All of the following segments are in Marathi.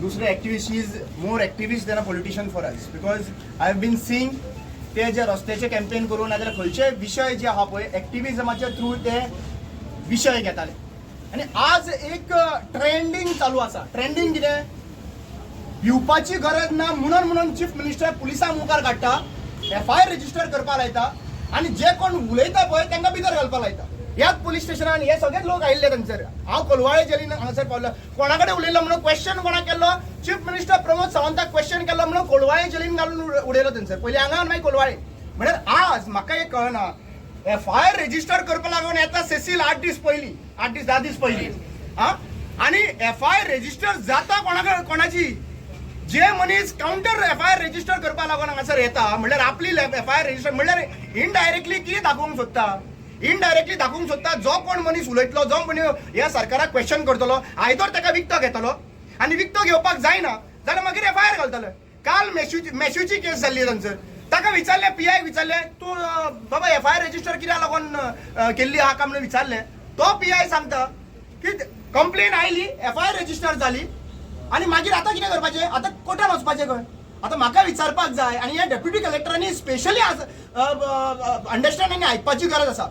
दुसरे activist. He is more activist than a politician for us because I have been seeing ते जे रस्त्याचे कॅम्पेन करून नाजाल्यार खंयचे विशय जे आहा पळय एक्टिविजमाच्या थ्रू ते विशय घेताले आनी आज एक ट्रेंडिंग चालू आसा. ट्रेंडिंग कितें भिवपाची गरज ना म्हणून चीफ मिनिस्टर पुलिसां मुखार काडटा, FIR रजिस्टर करपा लायता आनी जे कोण उलयता पळय तांकां भितर घालपा लायता. ह्याच पुलीस स्टेशनान हे सगळे लोक आयिल्ले थंयसर. हांव कोलवाळे जेलीन हांगासर पावलो. कोणा कडेन उलयलो म्हणून क्वेश्चन कोणा केल्लो, चीफ मिनिस्टर प्रमोद सावंताक क्वेश्चन केल्लो म्हणून कोलवाळे जेलीन घालून उडयलो थंयसर. पयलीं हांगा मागीर कोलवाळे. म्हळ्यार आज म्हाका एक कळना FIR रजिस्टर करपा लागून येता सेसील 8 दीस पयलीं, 10 दीस पयलीं आनी FIR रजिस्टर जाता कोणाची जे मनीस काउंटर FIR रजिस्टर करपा लागून हांगासर येता म्हणल्यार आपली FIR रजिस्टर म्हणल्यार इनडायरेक्टली कितें दाखोवंक सोदता. इनडायरेक्टली दाखोवंक सोदता जो कोण मनीस उलयतलो, जो कोण ह्या सरकाराक क्वेश्चन करतलो, आयदर ताका विकतो घेतलो आनी विकतो घेवपाक जायना जाल्यार मागीर FIR घालतलो. काल मेशूची केस जाल्ली थंयसर. ताका विचारले, PI विचारले, तूं बाबा FIR रजिस्टर कित्याक लागून केल्ली आहा काय म्हणून विचारले. तो PI सांगता की कंप्लेन आयली, FIR रजिस्टर जाली आनी मागीर आतां कितें करपाचें, आतां कोर्टान वचपाचें खंय. आतां म्हाका विचारपाक जाय आनी ह्या डेप्युटी कलेक्टरांनी स्पेशली अंडरस्टँड आनी आयकपाची गरज आसा.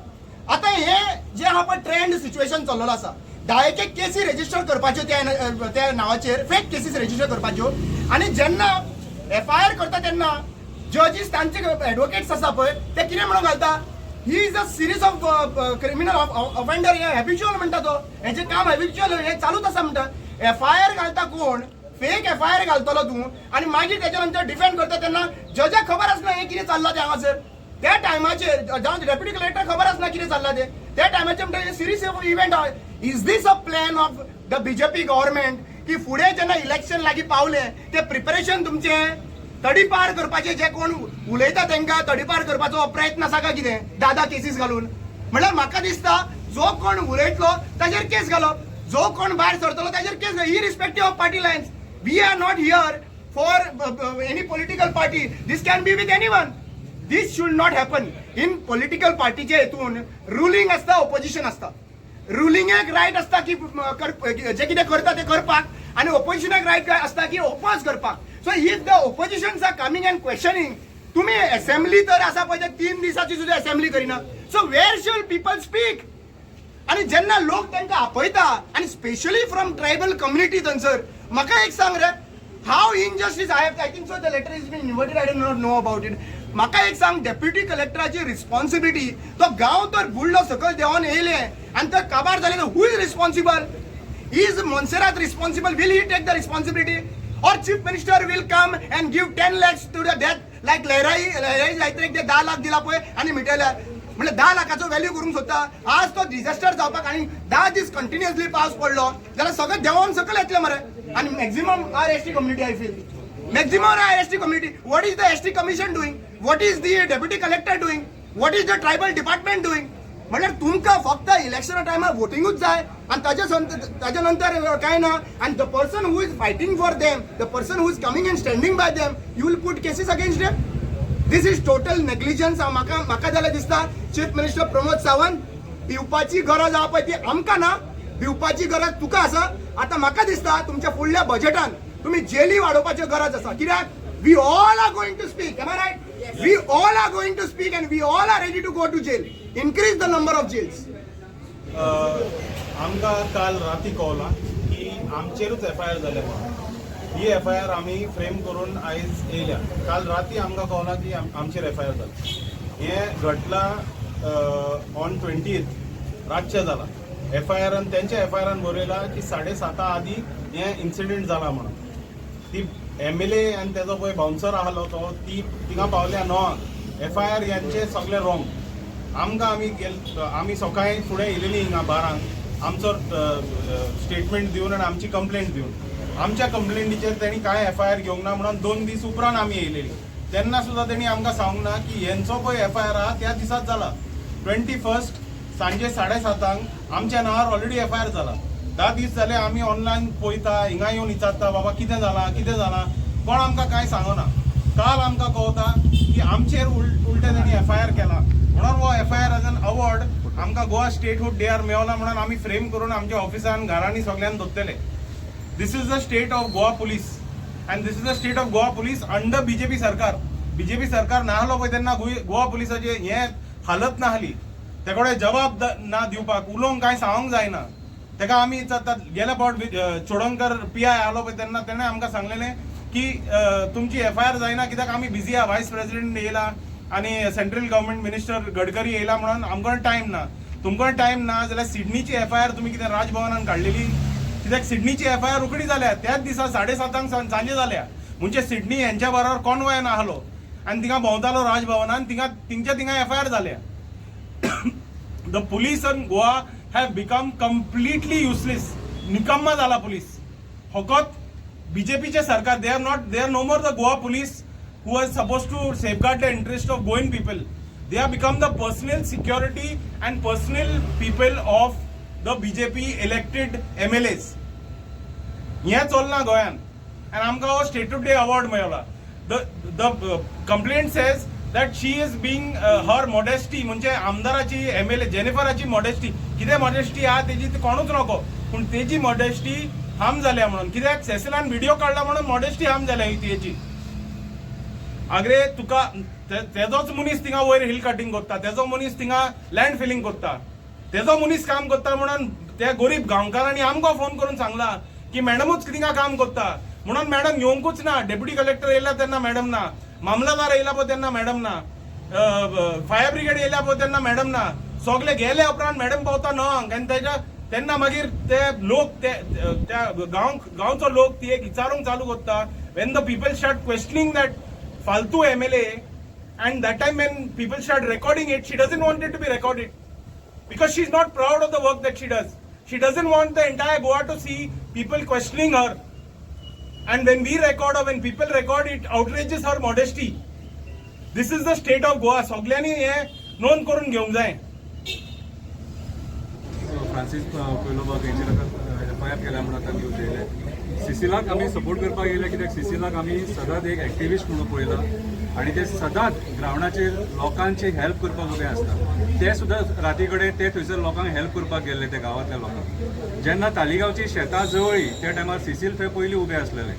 आतां हे जे आहा पळय ट्रेंड सिच्युएशन चल्लेलो आसा, 10 केसी रजिस्टर करपाच्यो त्या नांवाचेर, फेक केसीस रजिस्टर करपाच्यो आनी जेन्ना FIR करता तेन्ना जजीस तांचे एडवोकेट्स आसा पळय ते कितें म्हणून घालता, he is a series of criminal offender. हे हॅबिच्युअल म्हणटा तो, हेचें काम हॅबिच्युअल, हे चालूच आसा म्हणटा. FIR घालता कोण, फेक FIR घालतलो तूं आनी मागीर तेच्या नंतर डिफेंड करता तेन्ना जजाक खबर आसना हे कितें चल्लां तें हांगासर. त्या टायमाचेर जावं डेप्युटी कलेक्टर खबर आसना कितें चल्लां तें. त्या टायमाचेर म्हणटा series of event. Is this a plan of the BJP government की फुडें जेन्ना इलेक्शन लागीं पावलें ते प्रिपरेशन तुमचें तडीपार करपाचें, जे कोण उलयता तांकां तडीपार करपाचो प्रयत्न आसा काय कितें 10 केसीस घालून. म्हणल्यार म्हाका दिसता जो कोण उलयतलो ताजेर केस घालप, जो कोण भायर सरतलो ताजेर case, irrespective of party lines. We are not here for any political party. This can be with anyone. This should not happen. In political पार्टीचे हितून रुलींग आसता, ऑपोजिशन आसता. रुलिंगाक रायट आसता की जे कितें करता ते करपाक आनी ऑपोजिशनाक रायट आसता की ओपोज करपाक. So if the oppositions are coming and questioning, तुम्ही असेंब्ली तर आसा पळय ते 3 दिसाची सुद्दां असेंब्ली करिना. So where should people speak. आणि जेन्ना लोक तांकां आपयता आनी स्पेशली फ्रॉम ट्रायबल कम्युनिटी थंयसर, म्हाका एक सांग रे, how injustice. I think so the letter is been inverted, I don't not know about it. म्हाका एक सांग, डेप्युटी कलेक्टराची रिस्पॉन्सिबिलिटी, तो गांव तर बुडलो सकयल देंवन येयले आनी तो काबार जाले, who is responsible? Is Monserrat responsible? Will he take the responsibility? Or chief minister will come and give 10 lakhs to the death like Lehrai जायत्रेक ते 10 लाख दिला पळय आनी मिटयल्यार. म्हणजे 10 लाखाचो व्हॅल्यू करूंक सोदता. आज तो डिझास्टर जावपाक आनी 10 दीस कंटिन्युअसली पावस पडलो जाल्यार सगळें देंवोन सकयल येतलें मरे. आनी maximum are ST community, I feel maximum are ST community. What is the ST commission doing? What is the deputy collector doing? What is the tribal department doing? म्हणजे तुमकां फक्त इलेक्शन टायमार वोटिंगूच जाय आनी ताच्या नंतर कांय ना. आनी the person who is fighting for them, the person who is coming and standing bye them, you will put cases against them. This is total negligence. म्हाका जाल्यार दिसता चीफ मिनिस्टर प्रमोद सावंत, भिवपाची गरज आहा पळय ती आमकां ना, भिवपाची गरज तुका आसा. आतां म्हाका दिसता तुमच्या फुडल्या बजेटान तुम्ही जेली वाडोवपाची गरज आसा. कित्याक we all are going to speak. Am I right? We all are going to speak and we all are ready to go to jail. Increase the number of jails. आमकां काल राती कळला की आमचेरूच FIR जाले म्हणून. ही FIR आमी फ्रेम करून आयज येयल्या. काल राती आमकां कळला की आमचेर FIR जालें. हें घडलां ऑन 20th रातचें जालां. FIRन तेंच्या FIRन बरयलां की 7:30 आदी हें इन्सिडेंट जाला म्हणून. ती MLA आनी तेजो पळय बाउन्सर आसलो तो थिंगा पावल्या 9. FIR यांचे सगळे रॉंग. आमकां आमी सकाळीं फुडें येयलेलीं हिंगा 12 आमचो स्टेटमेंट दिवन आनी आमची कंप्लेंट दिवन. आमच्या कंप्लेंटीचेर तेणी कांय FIR घेवंक ना म्हणून 2 दीस उपरांत आमी येयलेलीं. तेन्ना सुद्दां तेणी आमकां सांगूंक ना की हेंचो पळय FIR आहा त्या दिसाच जाला. 21 सांजे 7:30 आमच्या नांवार ऑलरेडी FIR जाला. 10 दीस जाले आमी ऑनलायन पळयता, हिंगा येवन विचारता बाबा कितें जालां. कोण आमकां कांय सांगना. काल आमकां कळटा की आमचेर उलटे तेणी FIR केला म्हणून हो FIR एज एन अवॉर्ड आमकां गोवा स्टेटहूड DR मेळना म्हणून आमी फ्रेम करून आमच्या ऑफिसान घरांनी सगळ्यांनी दवरतले. This is the state of Goa police, and this is the state of Goa police under BJP सरकार. BJP सरकार ना आलो पळय तेन्ना गोवा पुलिसाचे हे हालत ना हाली. तेकडे जबाब ना दिवपाक उलोवंक काय सांगूंक जायना. तेका आमी गेल्या फावट चोडणकर PI आलो पळय तेन्ना तेणें आमकां सांगलेलें की तुमची FIR जायना कित्याक आमी बिझी आहा. व्हायस प्रेसिडेंट येयला आनी सेंट्रल गव्हर्नमेंट मिनिस्टर गडकरी येयला म्हणून आमकां टायम ना. तुमकां टायम ना जाल्यार सिडनीची FIR तुमी कितें राजभवनान काडलेली. कित्याक सिडनीची FIR उकडी जाल्या त्याच दिसा 7:30 सांजे जाल्या. म्हणजे सिडनी यांच्या बरोबर कॉन्वॉयन आसलो आनी थिंगा भोंवतालो राजभवनान थिंगा FIR जाल्या. The police in Goa have become completely useless. निकम्मा जाला पुलीस. फकत बीजेपीचे सरकार they are no more the Goa police who are supposed to safeguard the interest of Goan people. They have become the personal security and personal people of the BJP elected MLAs. हे चलना गोंयान. And आमकां हो स्टेट ऑफ डे अवॉर्ड मेळ्ळा. The complaint says that she is being her modesty म्हणजे आमदाराची MLA जेनिफराची मॉडेस्टी कितें मॉडेस्टी आहा तेजी ती कोणूच नको पूण तेजी मॉडेस्टी हार्म जाल्या म्हणून कित्याक सेसिलान व्हिडिओ काडला म्हणून मॉडेस्टी हार्म जाल्या तेजी. आग्रे तुका तेजोच मनीस थिंगा वयर हिल कटिंग करता, तेजो मनीस थिंगा लँड फिलिंग करता, तेजो मनीस काम करता म्हणून त्या गरीब गांवकारांनी आमकां फोन करून सांगला की मॅडमूच थिंगा काम करता म्हणून मॅडम येवंकूच ना. डेप्युटी कलेक्टर येयला तेन्ना मॅडम ना, मामलादार येयला पळय तेन्ना मॅडम ना, फायर ब्रिगेड येयला पळय तेन्ना मॅडम ना. सगळे गेले उपरांत मॅडम पावता णवांक आनी तेन्ना मागीर ते लोक त्या गांवचो लोक ती एक विचारूंक चालू करता. Wien the people start questioning that फालतू MLA, and that time when people start recording it, she doesn't want it to be recorded because she's not proud of the work that she does. She doesn't want the entire Goa to see people questioning her. And when we record or when people record, it outrages her modesty. This is the state of Goa. सगळ्यांनी हे नोंद करून घेवंक जाय. फ्रांसीस पयलो FIR केल्या म्हणून आतां न्यूज येयले. सिसिलाक आमी सपोर्ट करपाक येयले कित्याक सिसिलाक आमी सदांच एक एक्टिविस्ट म्हणून पळयला आनी ते सदांच ग्रावंडाचेर लोकांची हेल्प करपाक उबे आसता. ते सुद्दां राती कडेन ते थंयसर लोकांक हेल्प करपाक गेल्ले ते गांवांतल्या लोकांक. जेन्ना तालिगांवची शेतां जळ्ळी त्या टायमार सिसील थंय पयलीं उबे आसलेले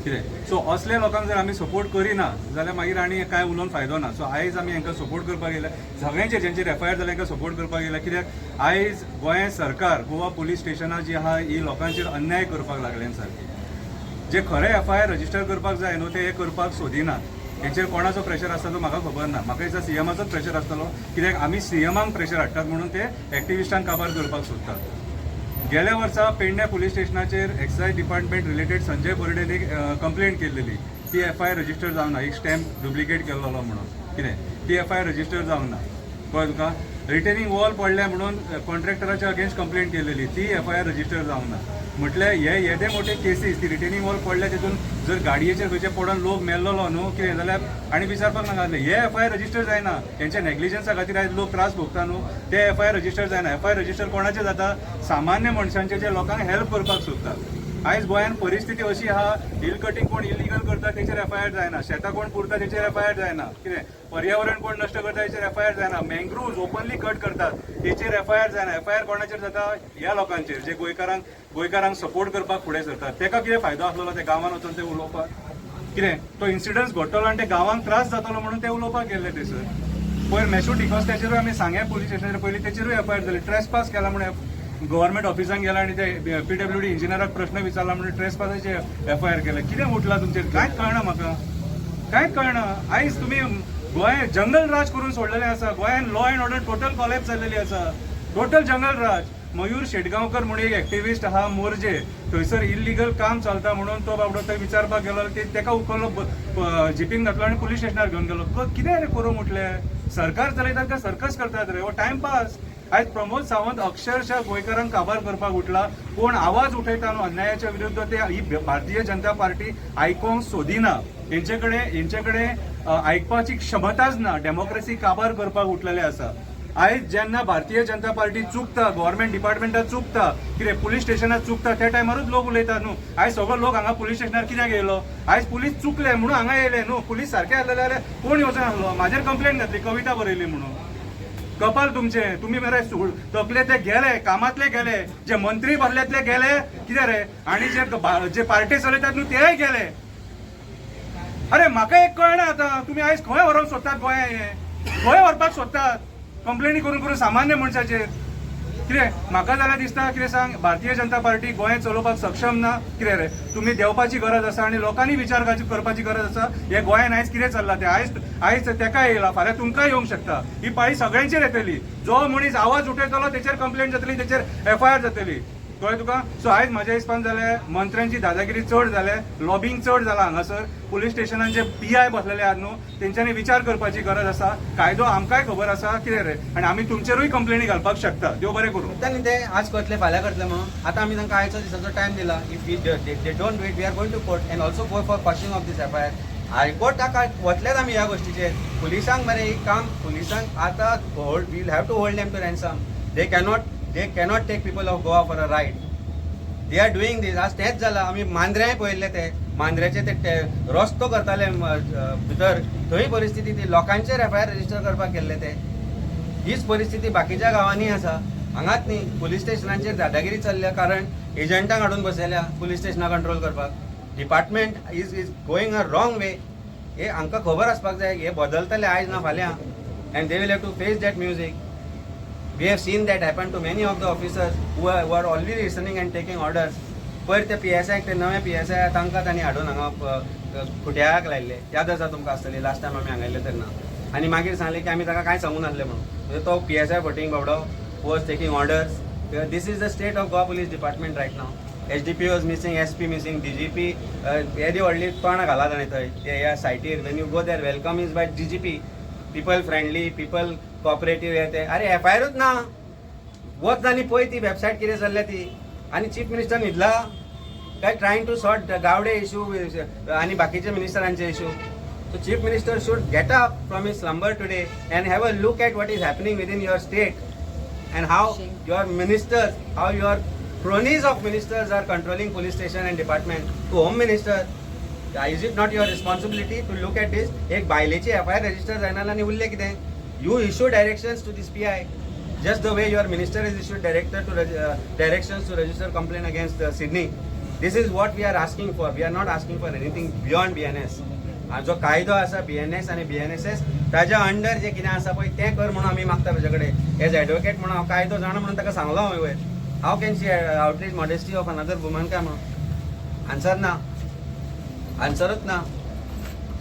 कितें. सो असल्या लोकांक जर आमी सपोर्ट करिना जाल्यार मागीर आनी कांय उलोवन फायदो ना. सो आयज आमी हांकां सपोर्ट करपाक येयला. सगळ्यांचेर जेंचेर FIR जाल्या तांकां सपोर्ट करपाक येयला कित्याक आयज गोंय सरकार गोवा पुलीस स्टेशनां जी आहा ही लोकांचेर अन्याय करपाक लागले सारकी. जे खरे FIR रजिस्टर करपाक जाय न्हू ते करपाक सोदिनात. हेचेर कोणाचो प्रेशर आसता तो म्हाका खबर ना. म्हाका दिसता CMचोच प्रेशर आसतलो कित्याक आमी CMाक प्रेशर हाडटात म्हणून ते एक्टिविस्टांक काबार करपाक सोदतात. गेल्या वर्सा पेडण्या पुलीस स्टेशनाचेर एक्सायज डिपार्टमेंट रिलेटेड संजय बोर्डेन एक कंप्लेंट केल्लेली. ती FIR रजिस्टर जावंक ना. एक स्टॅम्प डुप्लिकेट केल्लो म्हणून कितें ती FIR रजिस्टर जावंक ना. कळ्ळें तुका. रिटेनिंग वॉल पडल्या म्हणून कॉन्ट्रॅक्टराच्या अगेन्स्ट कंप्लेंट केलेली ती FIR रजिस्टर जावंक ना. म्हटल्यार हे येदे मोठे केसीस ती रिटेनिंग वॉल पडल्या तितून जर गाडयेचेर खंयचे पडून लोक मेल्लो न्हू कितें जाल्यार आनी विचारपाक नाका हे FIR रजिस्टर जायना. हेंच्या नेग्लिजन्सा खातीर आयज लोक त्रास भोगता न्हू ते FIR रजिस्टर जायना. FIR रजिस्टर कोणाचें जाता सामान्य मनशांचे जे लोकांक हेल्प करपाक सोदतात. आयज गोंयान परिस्थिती अशी आहा हिल कटिंग कोण इलिगल करता तेचेर FIR जायना. शेतां कोण पुरता तेचेर FIR जायना. कितें पर्यावरण कोण नश्ट करता तेचेर FIR जायना. मँग्रुव्ज ओपनली कट करतात तेचेर FIR जायना. FIR कोणाचेर जाता ह्या लोकांचेर जे गोंयकारांक सपोर्ट करपाक फुडें सरतात. तेका कितें फायदो आसलो ते गांवांत वचून ते उलोवपाक कितें तो इन्सिडन्स घडटलो आनी ते गांवांक त्रास जातलो म्हणून ते उलोवपाक गेल्ले थंयसर. पयर मेशू डिकॉस्ट्याचेरूय आमी सांग्या पुलीस स्टेशनाचेर पयलीं तेचेरूय FIR जाली. ट्रेसपास केला म्हणून गव्हर्नमेंट ऑफिसांक गेला आनी ते PWD इंजिनियराक प्रश्न विचारला म्हणून ट्रेसपासाचे FIR केले. कितें उठला तुमचेर कांयच कळना म्हाका कांयच कळना. आयज तुमी गोंय जंगल राज करून सोडलेलें आसा. गोंयान law and order total collapse जाल्लेली आसा. Total jungle raj. मयूर शेटगांवकर म्हणून एक एक्टिविस्ट आहा मोर्जे थंयसर इल्लिगल काम चलता म्हणून तो बाबडो थंय विचारपाक गेलो. तेका उखललो जिपीन घातलो आनी पुलीस स्टेशनार घेवन गेलो. कितें रे करूं म्हटलें सरकार चलयतात काय सर्कस करतात रे. हो टायमपास. आयज प्रमोद सावंत अक्षरशः गोंयकारांक काबार करपाक उठला. कोण आवाज उठयता न्हू अन्यायाच्या विरुद्ध ते ही भारतीय जनता पार्टी आयकोंक सोदिना. हेंचे कडेन आयकपाची क्षमताच ना. डेमोक्रेसी काबार करपाक उठलेले आसा. आयज जेन्ना भारतीय जनता पार्टी चुकता गव्हर्नमेंट डिपार्टमेंटात चुकता कितें पुलीस स्टेशनात चुकता त्या टायमारूच लोक उलयतात न्हू. आयज सगळो लोक हांगा पुलीस स्टेशनार कित्याक येयलो. आयज पुलीस चुकले म्हणून हांगा येयले न्हू. पुलीस सारके आसलेले जाल्यार कोण येवचो नासलो. म्हाजेर कंप्लेंट घातली कविता बरयली म्हणून. कपाल तुमचे तुम्ही मरे तकले ते गेले कामातले गेले जे मंत्री भरल्यातले गेले कितें रे आणि जे पार्टी चलयतात न्हू तेय गेले अरे म्हाका एक कळना आता तुम्ही आयज खंय व्हरोंक सोदतात गोंया हे खंय व्हरपाक सोदतात कंप्लेनी करून करून सामान्य मनशाचेर कितें म्हाका जाल्यार दिसता कितें सांग भारतीय जनता पार्टी गोंय चलोवपाक सक्षम ना कितें रे तुम्ही देवपाची गरज आसा आनी लोकांनी विचार करपाची गरज आसा हे गोंयान आयज कितें चल्लां तें आयज तेका येयला फाल्यां तुमकां येवंक शकता ही पाळी सगळ्यांचेर येतली जो मनीस आवाज उठयतलो तेचेर कंप्लेंट जातली तेचेर FIR जातली कळ्ळें तुका सो आयज म्हाज्या हिसपान जालें मंत्र्यांची दादागिरी चड जाले लॉबिंग चड जाला हांगासर पुलीस स्टेशनान जे PI बसलेले आहात न्हू तेंच्यांनी विचार करपाची गरज आसा कायदो आमकांय खबर आसा कितें रे आनी आमी तुमचेरूय कंप्लेनी घालपाक शकता देव बरें करूं त्यांनी ते आज करतले फाल्यां करतले म्हणून आता आमी तांकां आयचो दिसाचो टायम दिला if they don't wait we are going to court and also go for question of this FIR high court ताका वतलेच आमी ह्या गोश्टीचेर पुलिसांक मरे एक काम पुलिसांक आतां we will have to hold them to ransom they cannot take people of Goa for a ride they are doing this आज तेच जाला आमी मांद्र्याय पळयल्ले ते मांद्र्याचे ते रस्तो करताले भितर थंय परिस्थिती ती लोकांचेर FIR रजिस्टर करपाक गेल्ले ते हीच परिस्थिती बाकीच्या गांवांनी आसा हांगाच न्ही पुलीस स्टेशनांचेर दादागिरी चल्ल्या कारण एजंटांक हाडून बसयल्या पुलीस स्टेशनां कंट्रोल करपाक department is going a wrong way हे हांकां खबर आसपाक जाय हे बदलतले आयज ना फाल्यां and they will have to face that music We have seen that happen to many of the officers who are already listening and taking orders. पर ते PSI ते नवे PSI तांकां तांणी हाडून हांगा खुट्याक लायल्ले याद आसा तुमकां आसतली लास्ट टायम आमी हांगा येयल्ले तेन्ना आनी मागीर सांगलें की आमी ताका कांय सांगूं नासलें म्हणून तो PSI फटींग बाबडो was taking orders this is the state of Goa police department right नाव SDP was missing SP missing DGP येदी व्हडली तोंडां घाला ताणें थंय ते ह्या सायटीर when you go there welcome is by DGP people friendly people cooperative येते अरे FIRच ना वच जाली पळय ती वेबसायट कितें चल्ल्या ती आनी चीफ मिनिस्टर न्हिदला काय trying to sort Gawde issue आनी बाकीचे मिनिस्टरांचे issue so chief minister should get up from his slumber today and have a look at what is happening within your state and how your ministers how your cronies of ministers are controlling police station and department to home minister is it not your responsibility to look at this एक बायलेची FIR register जायना आनी उरले कितें you issue directions to this PI just the way your minister has issued directions to register complaint against Sydney this is what we are asking for we are not asking for anything beyond BNS जो कायदो आसा BNS आनी BNSS ताज्या अंडर जे कितें आसा पळय तें कर म्हणून आमी मागता ताजे कडेन एज एडवोकेट म्हणून हांव कायदो जाणा म्हणून ताका सांगलो हांवें वयर how can she outrage modesty of another woman काय म्हणून आन्सर ना आन्सरूच ना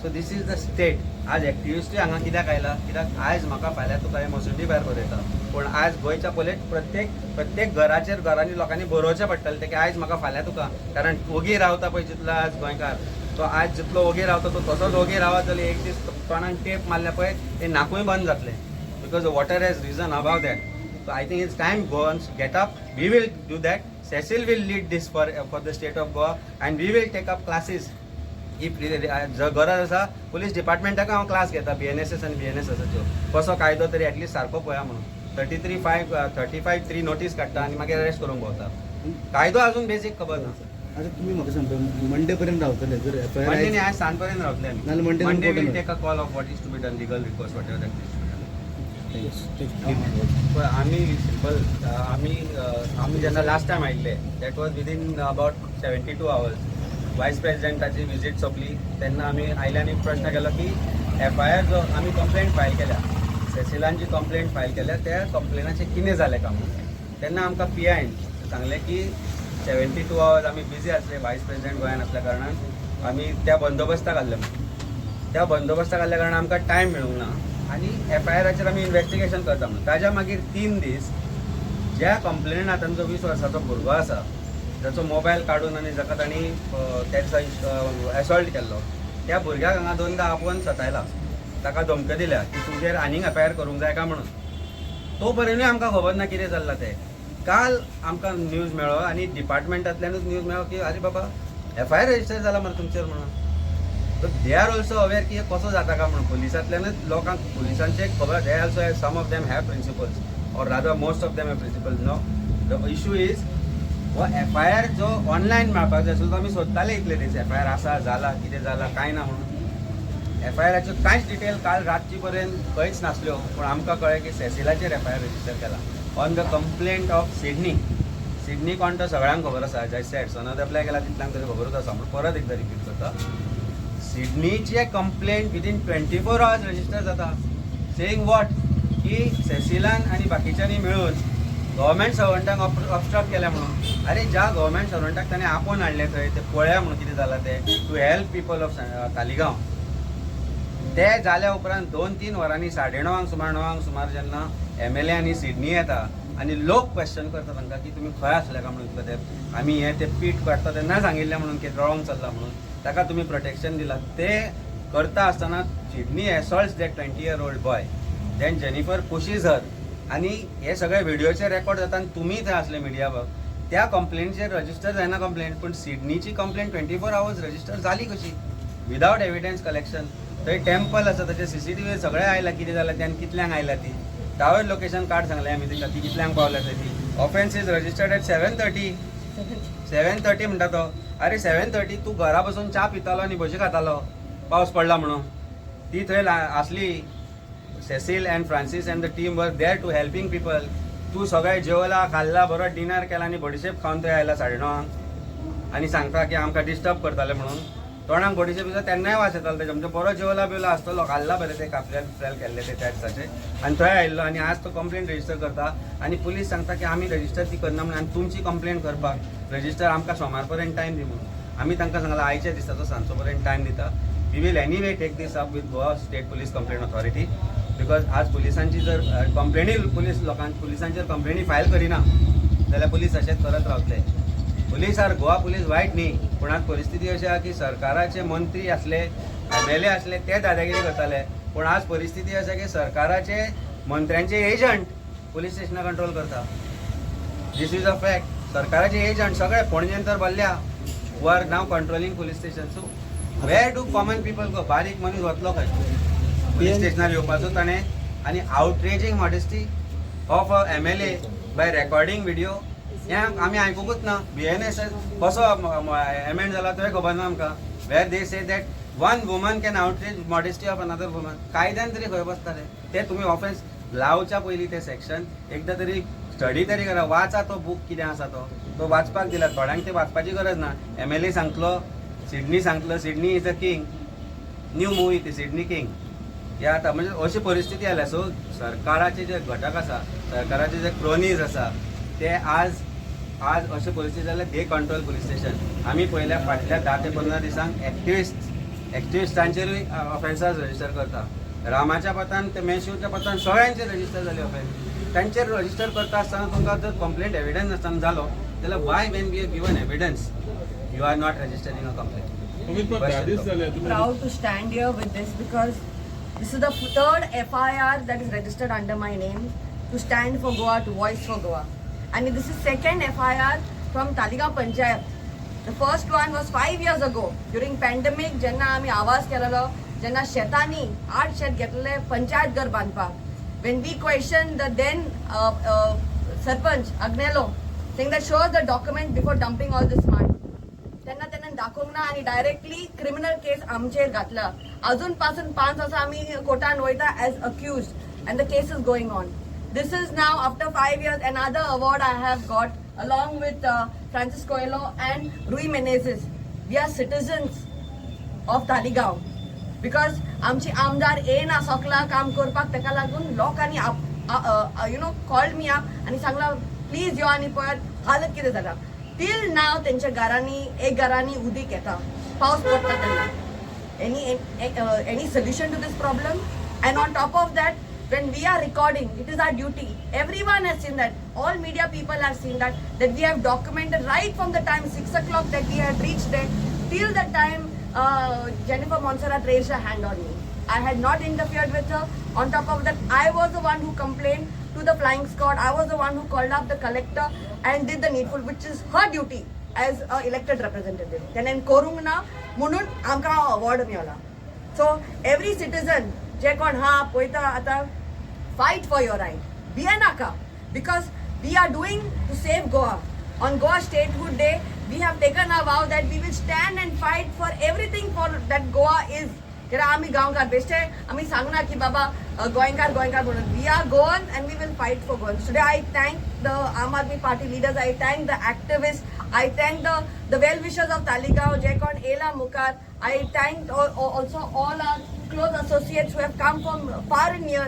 so this is the state आज एक्टिविस्टूय हांगा कित्याक आयला कित्याक आयज म्हाका फाल्यां तुका हे मसुंडी भायर बरयता पूण आज गोंयच्या प्रत्येक घरांनी लोकांनी बरोवचें पडटलें तें की आयज म्हाका फाल्यां तुका कारण ओगी रावता पळय जितलो आज गोंयकार तो आज जितलो ओगी रावता तो तसोच ओगी रावत जाल्यार एक दीस तोंडान टेप मारल्या पळय तें नाकूय बंद जातलें because water has risen above that So I think it's time goes get up. We will do that. Cecil will lead this for the state of Goa, and we will take up classes. If जर गरज आसा पुलीस डिपार्टमेंटाक हांव क्लास घेता BNSS आनी BNSSच्यो कसो कायदो तरी एटलीस्ट सारको पळया म्हणून 35(3) नोटीस काडटा आनी मागीर अरेस्ट करूंक भोंवता कायदो अजून बेसीक खबर ना आता तुम्ही म्हाका सांगता मंडे पर्यंत रावतले जर FIR मंडे न्ही आज सांज पर्यंत रावतले नाल्यार आमी Monday will take a call of what is to be done legal request whatever that आम्ही सिंपल आम्ही जेन्ना लास्ट टायम आयिल्ले that was within about 72 hours वायस प्रेसिडेंटाची विजीट सोंपली तेन्ना आमी आयल्यान एक प्रश्न केलो की FIR जो आमी कंप्लेंट फायल केल्या सेसिलान जी कंप्लेंट फायल केल्या त्या कंप्लेनाचें कितें जालें काय म्हणून तेन्ना आमकां PIन सांगलें की 72 hours आमी बिजी आसले वायस प्रेसिडेंट गोंयान आसल्या कारणान आमी त्या बंदोबस्ताक आसले म्हणून त्या बंदोबस्ताक आसल्या कारणान आमकां टायम मेळूंक ना आनी FIRचेर आमी इन्वेस्टिगेशन करता म्हणून ताज्या मागीर 3 दीस ज्या कंप्लेनांत तांचो 20 वर्साचो भुरगो आसा जाचो मोबायल काडून आनी जाका तांणी तेचो एसॉल्ट केल्लो त्या भुरग्याक हांगा 2दा आपोवन सतायला ताका धमक्यो दिल्या की तुजेर आनीक FIR करूंक जाय काय म्हणून तो पर्यंतूय आमकां खबर ना कितें चल्लां तें काल आमकां न्यूज मेळ्ळो आनी डिपार्टमेंटांतल्यानूच न्यूज मेळ्ळो की आरे बाबा FIR रजिस्टर जाला मरे तुमचेर म्हणून So they are also aware की कसो जाता का म्हणून पुलिसांतल्यानच लोकांक पुलिसांचे खबर they also have some of them have principles or rather most of them have principles no the issue is वो FIR जो ऑनलायन मेळपाक जाय आसलो तो आमी सोदताले इतले दीस FIR आसा जाला कितें जाला कांय ना म्हणून FIR-च्यो कांयच डिटेल काल रातची पर्यंत खंयच नासल्यो, पूण आमकां कळ्ळें की सेसिलाचेर FIR रजिस्टर केला on the complaint of Sydney कोण तो सगळ्यांक खबर आसा. जय सेट सनद एप्लाय केला तितल्यांक तरी खबरूच आसा, पूण परत एकदा रिपीट करता. सिडनीचे कंप्लेंट विदीन 24 hours रजिस्टर जाता, सेईंग वॉट की सेसिलान आनी बाकीच्यांनी मेळून गव्हर्मेंट सर्वंटांक ऑबस्ट्रक्ट केल्या म्हणून. अरे ज्या गव्हर्मेंट सर्वंटाक ताणें आपोवन हाडले थंय ते पळया म्हणून कितें जालां ते to help people of Taleigao. ते जाल्या उपरांत 2-3 वरांनी 9:30 सुमार जेन्ना MLA आनी सिडनी येता आनी लोक क्वेश्चन करता तांकां की तुमी खंय आसले काय म्हणून तुका ते आमी हे ते पीठ काडटा तेन्ना सांगिल्लें म्हणून की रॉंग चल्ला म्हणून ताका तुमी प्रोटेक्शन दिलां. ते करता आसतना Sidney assaults that 20-year-old boy, then Jennifer pushes her, आनी हे सगळे व्हिडिओचे रेकॉर्ड जाता आनी तुमी थंय असले मिडिया बघ. त्या कंप्लेंटचेर रजिस्टर जायना कंप्लेंट, पूण सिडनीची कंप्लेंट 24 hours रजिस्टर जाली कशी विदाउट एविडन्स कलेक्शन. थंय टेम्पल आसा ताचे CCTV सगळें आयला कितें जालें तें आनी कितल्यांक आयला ती. टावर लोकेशन कार्ड सांगलें आमी तिका ती कितल्यांक पावल्या थंय ती. ऑफेन्स इज रजिस्टर्ड एट 7:30 म्हणटा तो. अरे 7:30 तूं घरा बसून च्या पितालो आनी भजी खातालो पावस पडला म्हणून. ती थंय आसली. Cecil and Francis and the team were there to helping people. तूं सगळें जेवला खाल्ला बरो डिनर केला आनी बडीशेप खावन थंय आयला 9:30 आनी सांगता की आमकां डिस्टर्ब करताले म्हणून. तोंडाक बडीशेप दिता तेन्नाय वास येतालो तेजे, म्हणजे बरो जेवला बिवला आसतलो, खाल्ला बरें ते कापल्यार फ्रायल केल्ले ते टॅक्साचे आनी थंय आयिल्लो आनी आज तो कंप्लेंट रजिस्टर करता आनी पुलीस सांगता की आमी रजिस्टर ती करना म्हणून आनी तुमची कंप्लेंट करपाक रजिस्टर आमकां सोमार पर्यंत टायम दी म्हणून. आमी तांकां सांगलां आयच्या दिसाचो सांजचो पर्यंत टायम दिता. We will anyway take this up with Goa state police complaint authority, because आज पुलिसांची जर कंप्लेनी पुलिसांचेर कंप्लेनी फायल करिना जाल्यार पुलीस अशेंच करत रावतले. पुलीस आर गोवा पुलीस वायट न्ही, पूण आज परिस्थिती अशी आहा की सरकाराचे मंत्री आसले MLA आसले ते दादागिरी करताले, पूण आज परिस्थिती अशी की सरकाराचे मंत्र्यांचे एजंट पुलीस स्टेशनां कंट्रोल करता. This is a fact. सरकाराचे एजंट सगळे पणजेन तर भरल्या who are now controlling police station. So where do common people go? बारीक मनीस वतलो खंय पुलीस स्टेशनार येवपाचो ताणें? आनी outraging modesty of a MLA by recording video हें आमी आयकुंकूच ना. BNS कसो एमेंड जाला तो खबर ना आमकां. Where they say that one woman can outrage modesty of another woman. कायद्यान तरी खंय बसताले ते? तुमी ऑफेन्स लावच्या पयलीं ते सेक्शन एकदां तरी स्टडी तरी करा. वाचा तो बूक कितें आसा तो वाचपाक दिला. थोड्यांक ते वाचपाची गरज ना. MLA सांगतलो, सिडनी सांगतलो Sydney is a king. New movie ती सिडनी किंग हे आता म्हणजे अशी परिस्थिती आल्या. सो सरकाराचे जे घटक आसा, सरकाराचे जे क्रोनीज आसा ते आज अशी परिस्थिती जाल्यार दे कंट्रोल पुलीस स्टेशन. आमी पयल्या फाटल्या 10 ते 15 दिसांक एक्टिविस्टांचेरूय ऑफेन्सास रजिस्टर करता. रामाच्या पतान ते मेशूच्या पतान सगळ्यांचे रजिस्टर जाले ऑफेन्स. तांचेर रजिस्टर करता आसतना तुमकां जर कंप्लेंट एविडन्स नासतना जालो जाल्यार why when we have given evidence you are not registering a complaint. Proud to stand here with this because this is the third FIR that is registered under my name to stand for Goa, to voice for Goa. And this is second FIR from Taligaon Panchayat. The first one was 5 years ago during pandemic जेन्ना आमी आवाज केलेलो, जेन्ना शेतांनी 8 शेत घेतले पंचायत घर बांदपाक. When we questioned the then Sarpanch Agnello saying that shows the document before dumping all this mud. त्यांना दाखवूंक ना आनी डायरेक्टली क्रिमिनल केस आमचेर घातला. अजून पासून 5 वर्सां आमी कोर्टान वयता as accused and the case is going on. This is now after 5 years another award I have got along with Francis Coelho and Rui Menezes. We are citizens of Taligaon because आमची आमदार येना सकला काम करपाक, ताका लागून लोकांनी कॉल्ड मी अप आनी सांगला प्लीज यो आनी पळयात हालत कितें जाला. टिल नाव तेंच्या घरांनी उदीक येता, पावस पडटा तेन्ना. Any solution to this problem? And on top of that, when we are recording, it is our duty. Everyone has seen that. All media people have seen that we have documented right from the time 6 o'clock that we had reached there till the time Jennifer Montserrat raised her hand on me. I had not interfered with her. On top of that, I was the one who complained to the flying squad. I was the one who called up the collector and did the needful, which is her duty as an elected representative. Then korung na म्हणून आमकां अवॉर्ड मेळ्ळा. So every citizen जे कोण हा पळयता आतां fight for your right. Bianaka, because we are doing to save Goa. On Goa Statehood Day, we have taken a vow that we will stand and fight for everything for that Goa is. कित्याक आमी गांवकार बेश्टे आमी सांगना की बाबा गोंयकार म्हणून we are Goan and we will fight for Goan. Today I thank the Aam Aadmi Party leaders, I thank the activist, I thank the well wishers of Taleigao जे कोण येला मुखार. I thank also all our close associates who have come from far and near.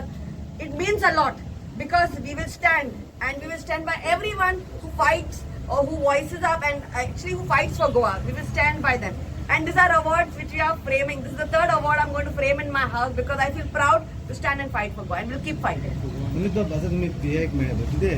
It means a lot because we will stand, and we will stand by everyone who fights or who voices up and actually who fights for Goa. We will stand by them. And these are awards which we are framing. This is the third award I'm going to frame in my house because I feel proud to stand and fight for Goa, and we'll keep fighting. तुम्ही तो तुम्ही एक मिळत किती